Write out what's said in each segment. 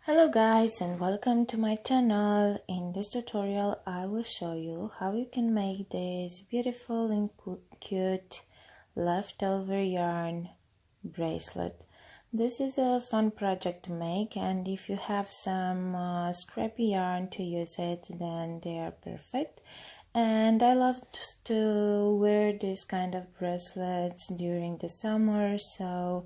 Hello guys and welcome to my channel. In this tutorial I will show you how you can make this beautiful and cute leftover yarn bracelet. This is a fun project to make, and if you have some scrappy yarn to use it, then they are perfect. And I love to wear this kind of bracelets during the summer, so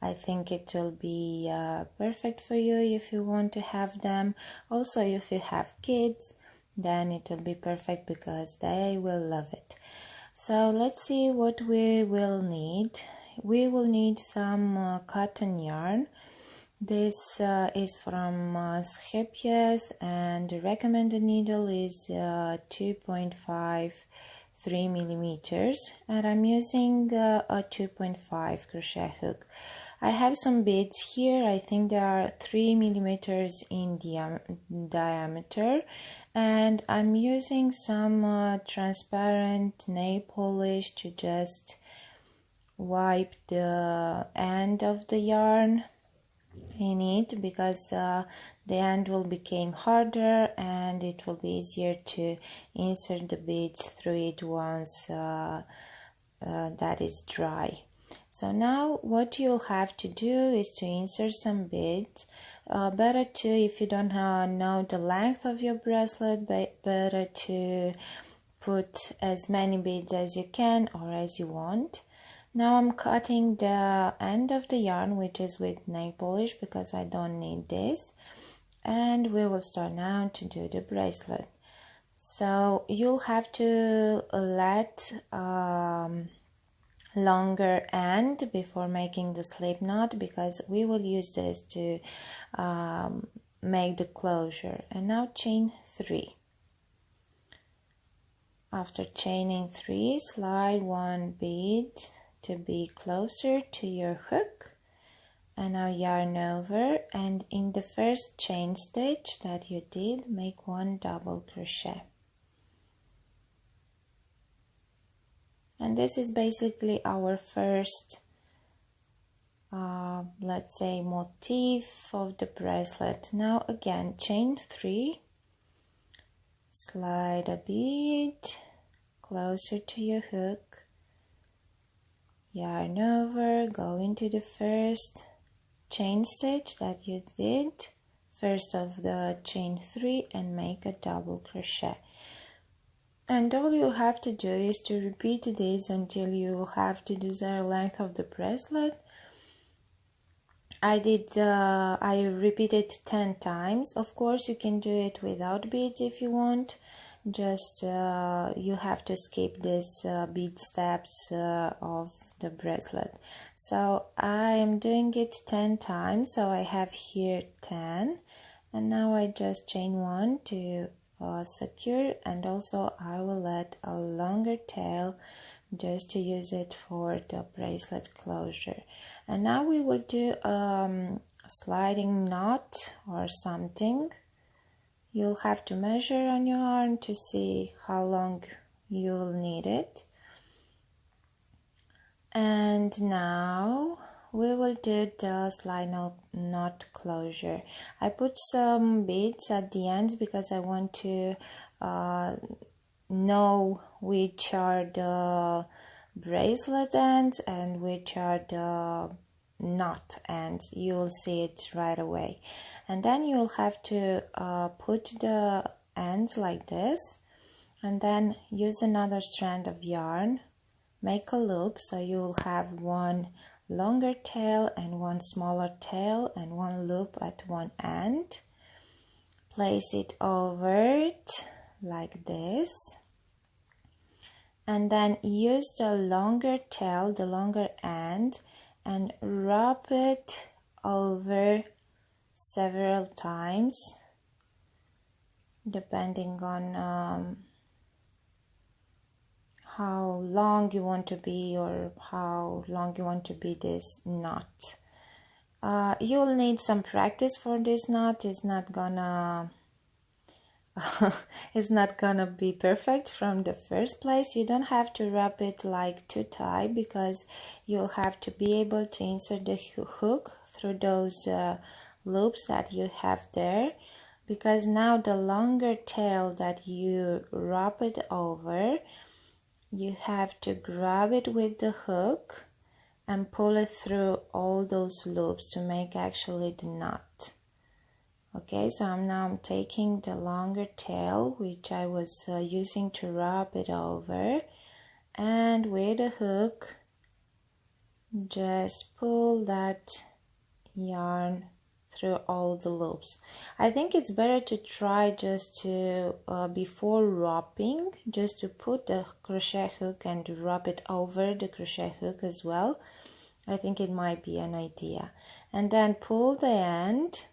I think it will be perfect for you if you want to have them. Also, if you have kids, then it will be perfect because they will love it. So let's see what we will need. We will need some cotton yarn. This is from Bracelets, and the recommended needle is 2.53 millimeters, and I'm using a 2.5 crochet hook. I have some beads here. I think they are 3 millimeters in diameter, and I'm using some transparent nail polish to just wipe the end of the yarn in it, because the end will become harder and it will be easier to insert the beads through it once that is dry. So now what you'll have to do is to insert some beads. Better to, if you don't know the length of your bracelet, better to put as many beads as you can or as you want. Now I'm cutting the end of the yarn, which is with nail polish, because I don't need this. And we will start now to do the bracelet. So you'll have to let longer end before making the slip knot, because we will use this to make the closure. And now chain 3. After chaining 3, slide 1 bead to be closer to your hook, and now yarn over, and in the first chain stitch that you did, make 1 double crochet. And this is basically our first let's say motif of the bracelet. Now again, chain 3, slide a bead closer to your hook, yarn over, go into the first chain stitch that you did, first of the chain 3, and make a double crochet. And all you have to do is to repeat this until you have the desired length of the bracelet. I repeated 10 times. Of course, you can do it without beads if you want. Just you have to skip this bead steps of the bracelet. So I am doing it 10 times. So I have here 10, and now I just chain 1 to secure, and also I will add a longer tail just to use it for the bracelet closure. And now we will do a sliding knot or something. You'll have to measure on your arm to see how long you'll need it. And now we will do the slide knot closure. I put some beads at the end because I want to know which are the bracelet ends and which are the knot ends. You'll see it right away. And then you'll have to put the ends like this, and then use another strand of yarn, make a loop, so you'll have 1 longer tail and 1 smaller tail and 1 loop at one end. Place it over it like this, and then use the longer tail, the longer end, and wrap it over several times, depending on how long you want to be, or how long you want to be this knot. You'll need some practice for this knot. It's not gonna it's not gonna be perfect from the first place. You don't have to wrap it like too tight, because you'll have to be able to insert the hook through those loops that you have there, because now the longer tail that you wrap it over, you have to grab it with the hook and pull it through all those loops to make actually the knot. Okay, so I'm taking the longer tail, which I was using to wrap it over, and with a hook just pull that yarn through all the loops. I think it's better to try just to before wrapping, just to put the crochet hook and wrap it over the crochet hook as well. I think it might be an idea. And then pull the end,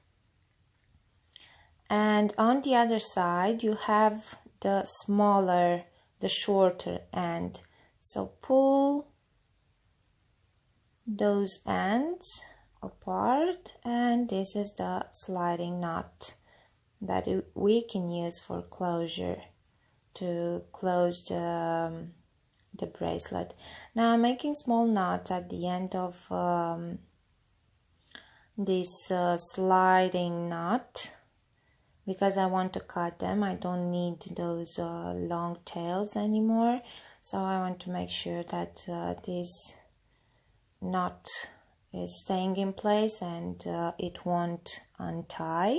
and on the other side you have the smaller, the shorter end, so pull those ends apart, and this is the sliding knot that we can use for closure to close the bracelet. Now I'm making small knots at the end of this sliding knot because I want to cut them. I don't need those long tails anymore, so I want to make sure that this knot is staying in place and it won't untie.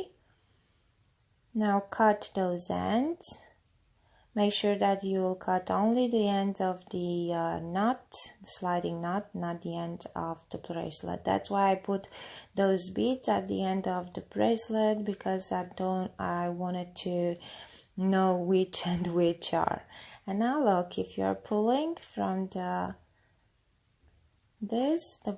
Now cut those ends. Make sure that you'll cut only the end of the knot, the sliding knot, not the end of the bracelet. That's why I put those beads at the end of the bracelet, because I wanted to know which and which are. And now look, if you're pulling from the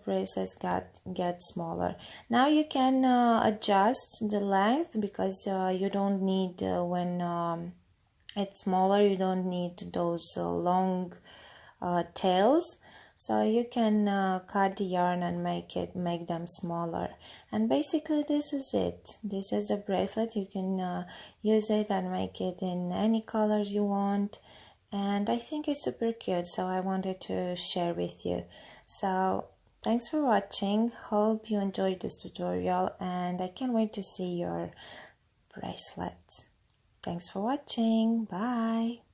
bracelet gets smaller. Now you can adjust the length, because you don't need when it's smaller, you don't need those long tails, so you can cut the yarn and make them smaller. And basically this is it. This is the bracelet. You can use it and make it in any colors you want, and I think it's super cute, so I wanted to share with you. So thanks for watching. Hope you enjoyed this tutorial, and I can't wait to see your bracelets. Thanks for watching. Bye.